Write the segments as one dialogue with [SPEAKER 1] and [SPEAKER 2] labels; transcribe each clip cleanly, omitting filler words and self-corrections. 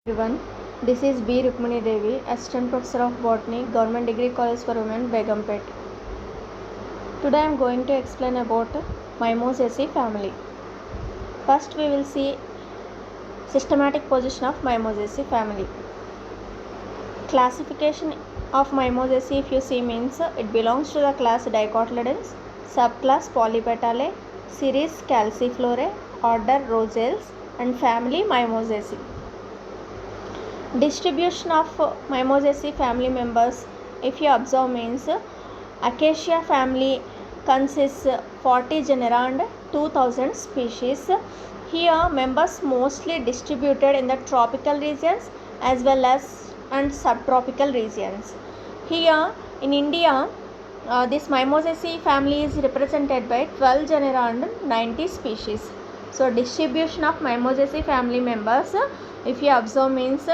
[SPEAKER 1] Everyone, this is B. Rukmini Devi, Assistant Professor of Botany, Government Degree College for Women, Begumpet. Today I am going to explain about Mimosaceae family. First we will see systematic position of Mimosaceae family. Classification of Mimosaceae, if you see, means it belongs to the class Dicotyledons, subclass Polypetalae, series Calciflorae, order Rosales, and family Mimosaceae. Distribution of Mimosaceae family members, if you observe, means Acacia family consists 40 genera and 2000 species. Here members mostly distributed in the tropical regions as well as and subtropical regions. Here in India, this Mimosaceae family is represented by 12 genera and 90 species. So distribution of Mimosaceae family members, if you observe, means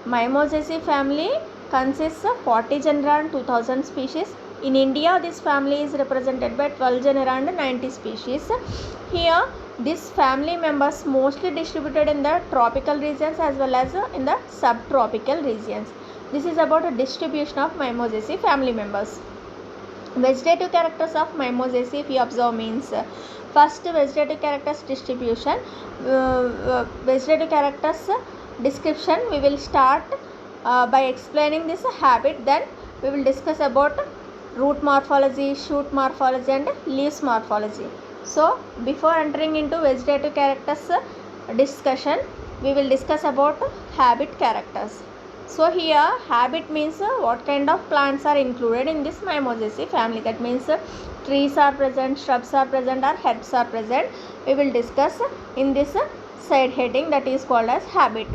[SPEAKER 1] Mimosaceae family consists of 40 genera and 2000 species. In India, this family is represented by 12 genera and 90 species. Here, this family members mostly distributed in the tropical regions as well as in the subtropical regions. This is about a distribution of Mimosaceae family members. Vegetative characters of Mimosaceae, if you observe, means first vegetative characters distribution. Vegetative characters description, we will start by explaining this habit, then we will discuss about root morphology, shoot morphology and leaves morphology. So before entering into vegetative characters discussion, we will discuss about habit characters. So here habit means what kind of plants are included in this Mimosaceae family. That means trees are present, shrubs are present or herbs are present. We will discuss in this side heading, that is called as habit.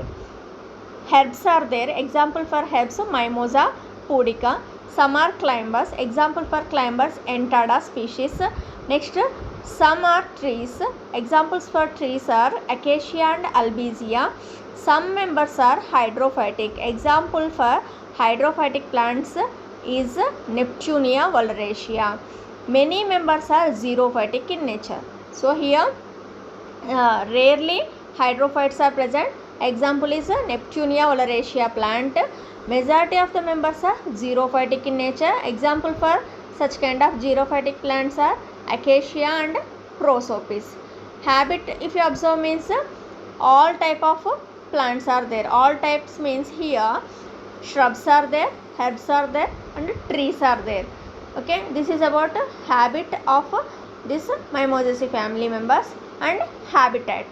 [SPEAKER 1] Herbs are there. Example for herbs, Mimosa pudica. Some are climbers. Example for climbers, Entada species. Next, some are trees. Examples for trees are Acacia and Albizia. Some members are hydrophytic. Example for hydrophytic plants is Neptunia vulneracea. Many members are xerophytic in nature. So here rarely hydrophytes are present. Example is Neptunia vulneracea plant. Majority of the members are xerophytic in nature. Example for such kind of xerophytic plants are Acacia and Prosopis. Habit, if you observe, means all type of plants are there. All types means here shrubs are there, herbs are there and trees are there. Okay, this is about habit of this Mimosaceae family members and habitat.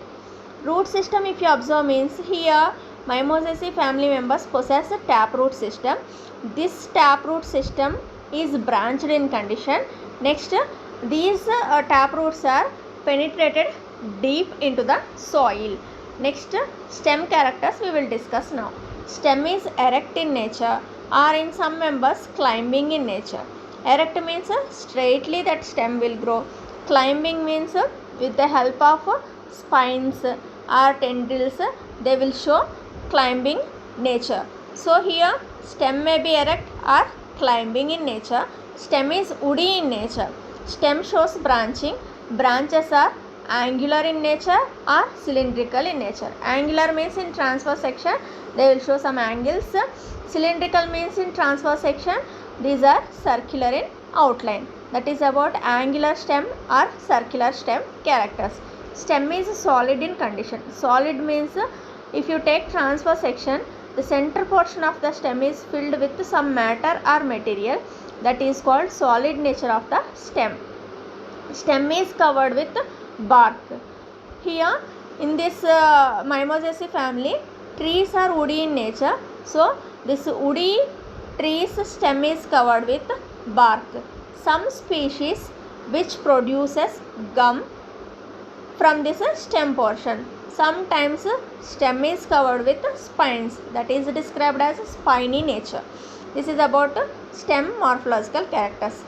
[SPEAKER 1] Root system, if you observe, means here Mimosaceae family members possess a taproot system. This taproot system is branched in condition. Next, these taproots are penetrated deep into the soil. Next, stem characters we will discuss now. Stem is erect in nature or in some members climbing in nature. Erect means straightly that stem will grow. Climbing means with the help of spines or tendrils they will show climbing nature. So here stem may be erect or climbing in nature. Stem is woody in nature. Stem shows branching. Branches are angular in nature or cylindrical in nature. Angular means in transverse section they will show some angles. Cylindrical means in transverse section these are circular in outline. That is about angular stem or circular stem characters. Stem is solid in condition. Solid means if you take transverse section, the center portion of the stem is filled with some matter or material, that is called solid nature of the stem. Stem is covered with bark. Here in this Mimosaceae family, trees are woody in nature. So this woody trees stem is covered with bark. Some species which produces gum from this stem portion. Sometimes stem is covered with spines, that is described as spiny nature. This is about stem morphological characters.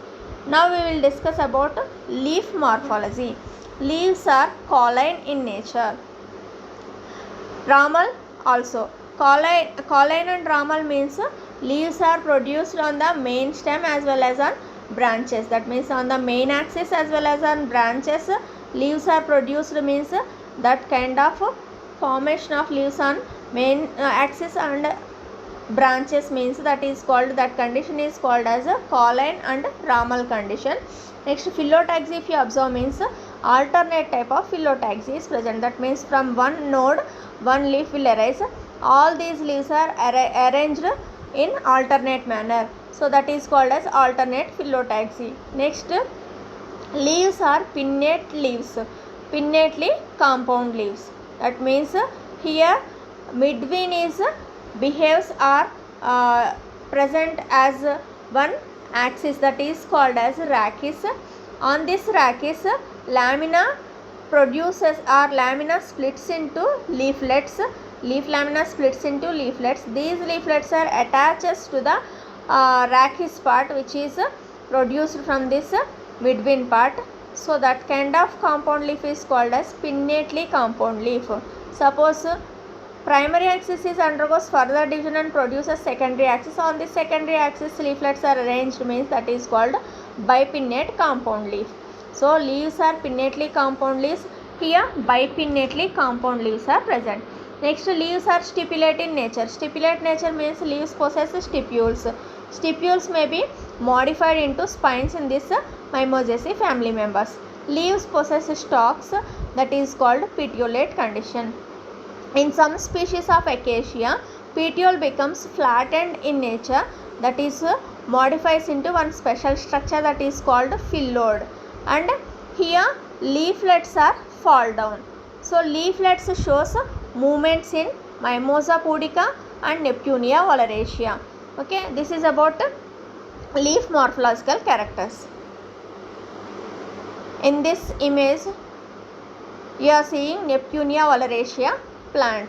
[SPEAKER 1] Now we will discuss about leaf morphology. Leaves are colline in nature. Ramal also. Colline and ramal means leaves are produced on the main stem as well as on branches. That means on the main axis as well as on branches leaves are produced, means that kind of formation of leaves on main axis and branches means that condition is called as a Colline and Ramal condition. Next, phyllotaxy, if you observe, means alternate type of phyllotaxy is present. That means from one node one leaf will arise. All these leaves are arranged in alternate manner, so that is called as alternate phyllotaxy. Next, leaves are pinnate leaves, pinnately compound leaves. That means here midwin is behaves are present as one axis, that is called as rachis. On this rachis, lamina produces or lamina splits into leaflets. Leaf lamina splits into leaflets. These leaflets are attached to the rachis part, which is produced from this midwin part. So that kind of compound leaf is called as pinnately compound leaf. Suppose primary axis is undergoes further division and produces secondary axis. On this secondary axis leaflets are arranged, means that is called bipinnate compound leaf. So leaves are pinnately compound leaves. Here bipinnately compound leaves are present. Next, leaves are stipulate in nature. Stipulate nature means leaves possess stipules. Stipules may be modified into spines in this Mimosaceae family members. Leaves possess stalks, that is called petiolate condition. In some species of acacia, petiole becomes flattened in nature, that is modifies into one special structure, that is called phylloid, and here leaflets are fall down. So leaflets shows movements in Mimosa pudica and Neptunia oleracea. Okay, this is about leaf morphological characters. In this image you are seeing Neptunia oleracea plant.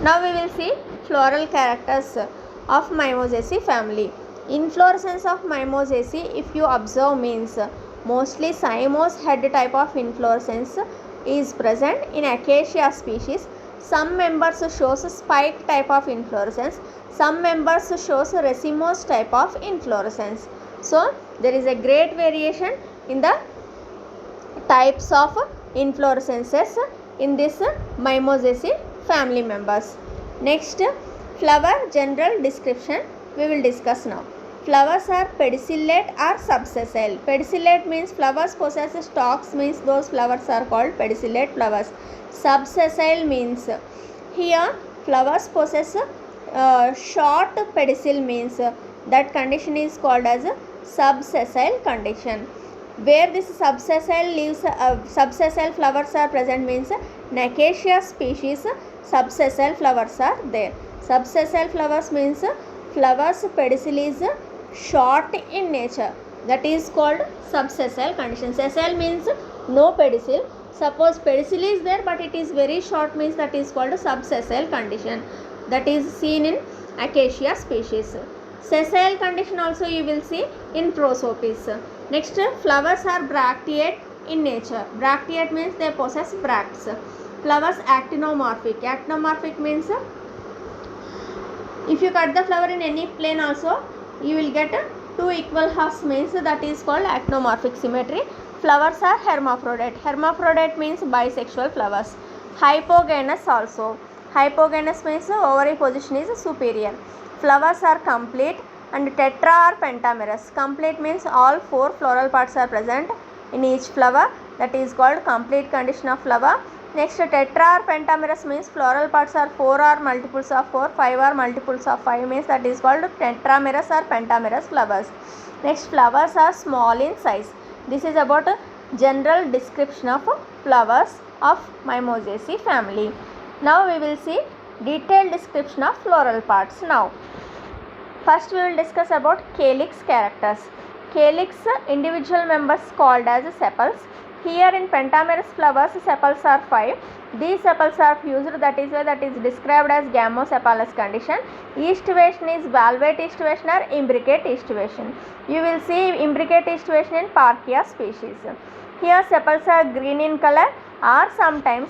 [SPEAKER 1] Now we will see floral characters of Mimosaceae family. Inflorescence of Mimosaceae, if you observe, means mostly cymose head type of inflorescence is present in acacia species. Some members shows spike type of inflorescence, some members shows racemose type of inflorescence. So there is a great variation in the types of inflorescences in this Mimosaceae family members. Next, flower general description we will discuss now. Flowers are pedicellate or subsessile. Pedicellate means flowers possess stalks, means those flowers are called pedicellate flowers. Subsessile means here flowers possess short pedicel, means that condition is called as subsessile condition. Where this subsessile leaves subsessile flowers are present, means in acacia species subsessile flowers are there. Subsessile flowers means flowers pedicel is short in nature, that is called subsessile condition. Sessile means no pedicel. Suppose pedicel is there but it is very short, means that is called subsessile condition, that is seen in acacia species. Sessile condition also you will see in Prosopis. Next, flowers are bracteate in nature. Bracteate means they possess bracts. Flowers actinomorphic. Actinomorphic means if you cut the flower in any plane also you will get two equal halves, means that is called actinomorphic symmetry. Flowers are hermaphrodite. Hermaphrodite means bisexual flowers. Hypogynous also. Hypogynous means ovary position is superior. Flowers are complete and tetra or pentamerous. Complete means all four floral parts are present in each flower, that is called complete condition of flower. Next, tetra or pentamerous means floral parts are 4 or multiples of 4, 5 or multiples of 5, means that is called tetramerous or pentamerous flowers. Next, flowers are small in size. This is about a general description of flowers of Mimosaceae family. Now we will see detailed description of floral parts. Now first we will discuss about calyx characters. Calyx individual members called as sepals. Here in pentamerous flowers sepals are 5. These sepals are fused, that is why that is described as gamosepalous condition. Aestivation is valvate aestivation or imbricate aestivation. You will see imbricate aestivation in Parkia species. Here sepals are green in color, or sometimes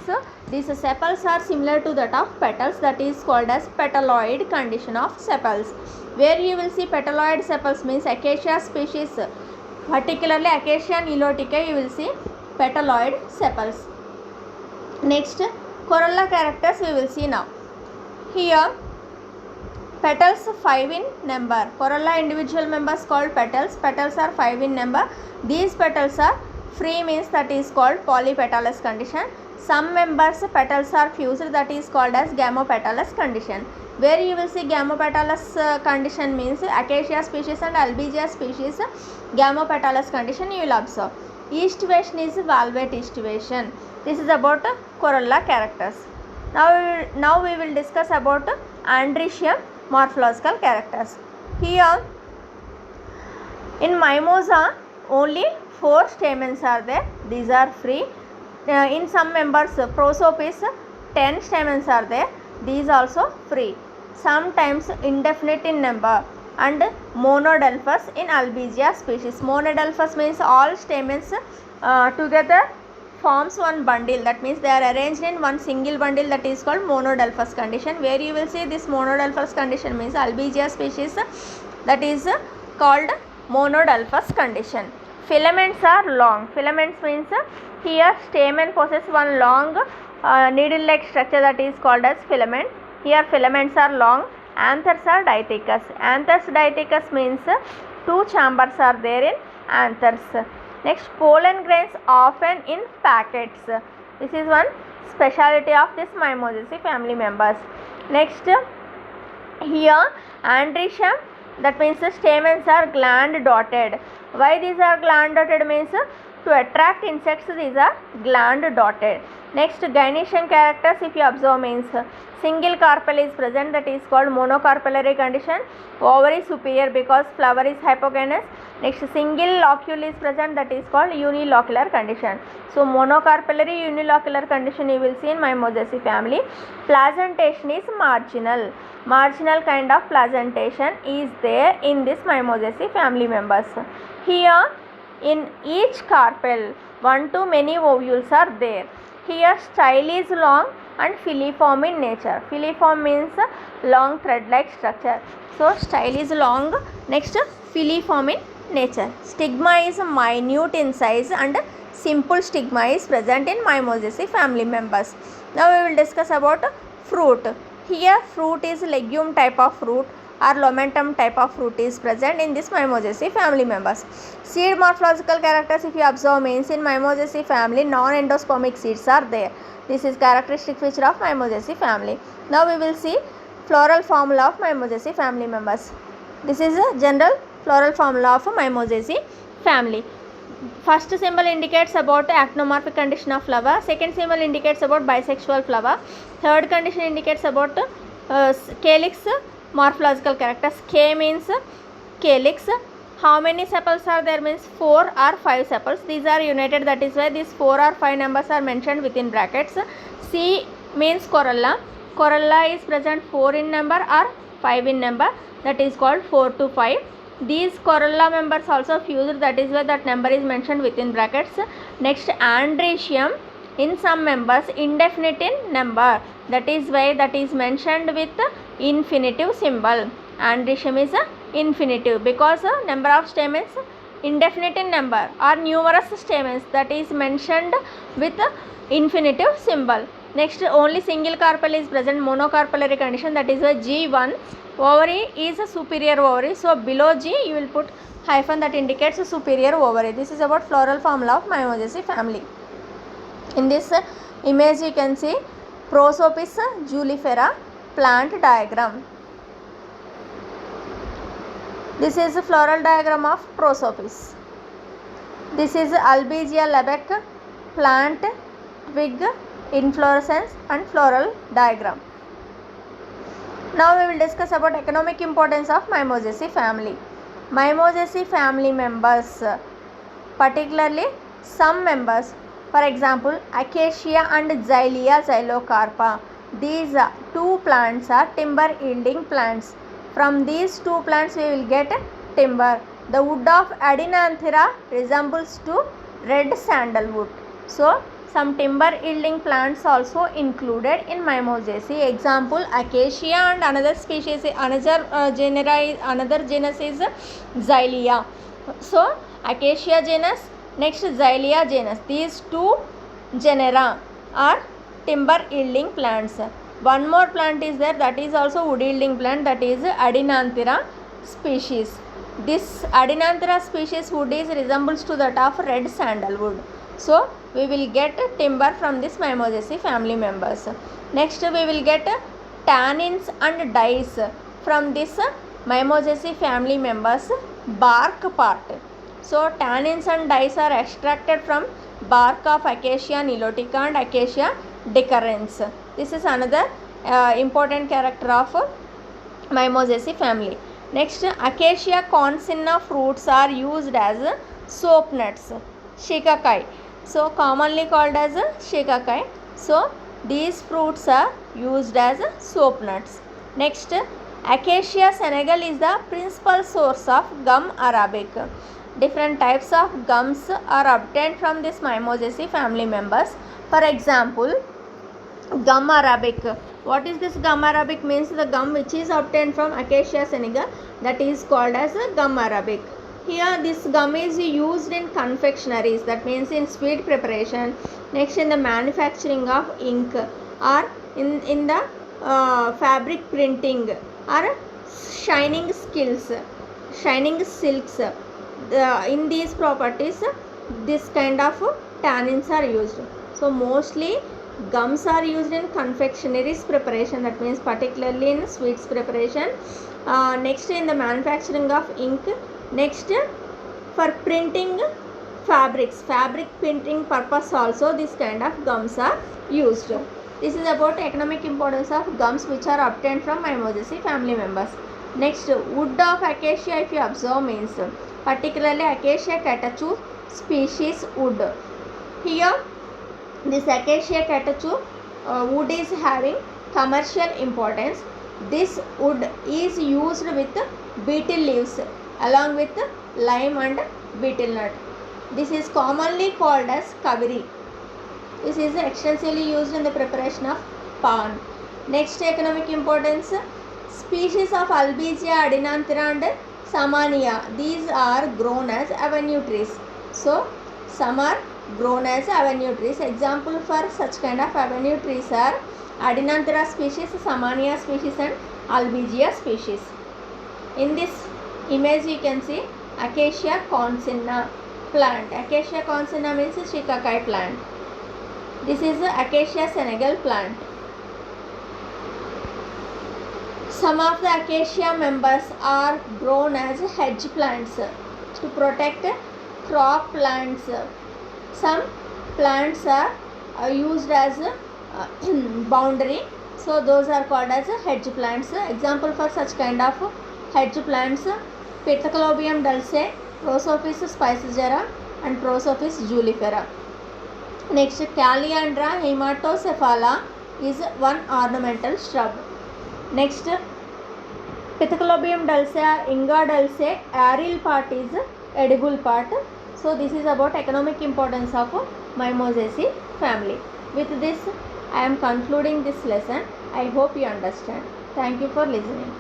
[SPEAKER 1] these sepals are similar to that of petals, that is called as petaloid condition of sepals. Where you will see petaloid sepals means acacia species, particularly Acacia nilotica, you will see petaloid sepals. Next, Corolla characters we will see now. Here petals 5 in number. Corolla individual members called petals. Petals are 5 in number. These petals are free, means that is called polypetalous condition. Some members petals are fused, that is called as gamopetalous condition. Where you will see gamopetalous condition means Acacia species and Albizia species gamopetalous condition you will observe. Estivation is valvate estivation. This is about corolla characters. Now we will discuss about Andrecium morphological characters. Here in Mimosa only 4 stamens are there. These are free. In some members Prosopis 10 stamens are there. These also free. Sometimes indefinite in number, and monodelphous in Albizia species. Monodelphous means all stamens together forms one bundle, that means they are arranged in one single bundle, that is called monodelphous condition. Where you will see this monodelphous condition means Albizia species, that is called monodelphous condition. Filaments are long. Filaments means here stamen possess one long needle-like structure, that is called as filament. Here filaments are long. Anthers are dithecous. Anthers dithecous means 2 chambers are there in anthers. Next, pollen grains often in packets. This is one speciality of this Mimosaceae family members. Next, here Andrecium, that means the stamens are gland dotted. Why these are gland dotted means to attract insects, these are gland dotted. Next, gynoecian characters if you observe means single carpel is present, that is called monocarpellary condition. Ovary superior because flower is hypogynous. Next, single locule is present, that is called unilocular condition. So monocarpellary unilocular condition you will see in Mimosaceae family. Placentation is marginal. Marginal kind of placentation is there in this Mimosaceae family members. Here in each carpel 1 to many ovules are there. Here style is long and filiform in nature. Filiform means long thread like structure. So style is long. Next, filiform in nature. Stigma is minute in size and simple stigma is present in Mimosaceae family members. Now we will discuss about fruit. Here fruit is legume type of fruit or lomentum type of fruit is present in this Mimosaceae family members. Seed morphological characters if you observe means in Mimosaceae family non-endospermic seeds are there. This is characteristic feature of Mimosaceae family. Now we will see floral formula of Mimosaceae family members. This is a general floral formula of Mimosaceae family. First symbol indicates about actinomorphic condition of flower. Second symbol indicates about bisexual flower. Third condition indicates about calyx morphological characters. K means calyx. How many sepals are there means 4 or 5 sepals. These are united, that is why these 4 or 5 numbers are mentioned within brackets. C means corolla. Corolla is present 4 in number or 5 in number, that is called 4 to 5. These corolla members also fused, that is why that number is mentioned within brackets. Next, Andrecium in some members indefinite in number, that is why that is mentioned with infinitive symbol. Andrecium is infinitive because number of stamens indefinite in number or numerous stamens, that is mentioned with infinitive symbol. Next, only single carpel is present, monocarpellary condition, that is why G1. Ovary is a superior ovary, so below G you will put hyphen that indicates a superior ovary. This is about floral formula of Mimosaceae family. In this image you can see Prosopis julifera plant diagram. This is the floral diagram of Prosopis. This is Albizia labec plant, twig, inflorescence and floral diagram. Now we will discuss about economic importance of Mimosaceae family. Mimosaceae family members, particularly some members, for example Acacia and Xylea xylocarpa. These 2 plants are timber yielding plants. From these 2 plants we will get timber. The wood of Adenanthera resembles to red sandalwood. So some timber yielding plants also included in Mimosaceae. Example Acacia and another species, another genus is Xylea. So Acacia genus, next Xylea genus. These 2 genera are timber yielding plants. One more plant is there, that is also wood yielding plant, that is Adenanthera species. This Adenanthera species wood is resembles to that of red sandalwood. So we will get timber from this Mimosaceae family members. Next we will get tannins and dyes from this Mimosaceae family members bark part. So tannins and dyes are extracted from bark of Acacia nilotica and Acacia decarens. This is another important character of Mimosaceae family. Next, Acacia consina fruits are used as soap nuts, shikakai. So commonly called as shikakai. So these fruits are used as soap nuts. Next, Acacia senegal is the principal source of gum arabic. Different types of gums are obtained from this Mimosaceae family members. For example, gum arabic. What is this gum arabic? Means the gum which is obtained from Acacia senegal, that is called as gum arabic. Here this gum is used in confectionaries, that means in sweet preparation. Next, in the manufacturing of ink, or in the fabric printing, or shining skills, shining silks. In these properties this kind of tannins are used. So mostly gums are used in confectionaries preparation, that means particularly in sweets preparation. Next, in the manufacturing of ink. Next, for printing fabrics, fabric printing purpose also this kind of gums are used. This is about economic importance of gums which are obtained from Mimosaceae family members. Next, wood of Acacia, if you observe, means particularly Acacia catechu species wood. Here this Acacia catechu wood is having commercial importance. This wood is used with betel leaves along with lime and betel nut. This is commonly called as kaviri. This is extensively used in the preparation of pan. Next, economic importance, species of Albizia, Adenanthera and Samania. These are grown as avenue trees. So some are grown as avenue trees. Example for such kind of avenue trees are Adenanthera species, Samania species and Albizia species. In this image you can see Acacia consina plant. Acacia consina means shikakai plant. This is the Acacia senegal plant. Some of the Acacia members are grown as hedge plants to protect crop plants. Some plants are used as boundary, so those are called as hedge plants. Example for such kind of hedge plants, Pithecanthropus dulce, Prosopis spicifera and Prosopis julifera. Next, Calliandra hematocephala is one ornamental shrub. Next, Pithecanthropus dulce or Inga dulce, aerial part is edible part. So this is about economic importance of Mimosaceae family. With this I am concluding this lesson. I hope you understand. Thank you for listening.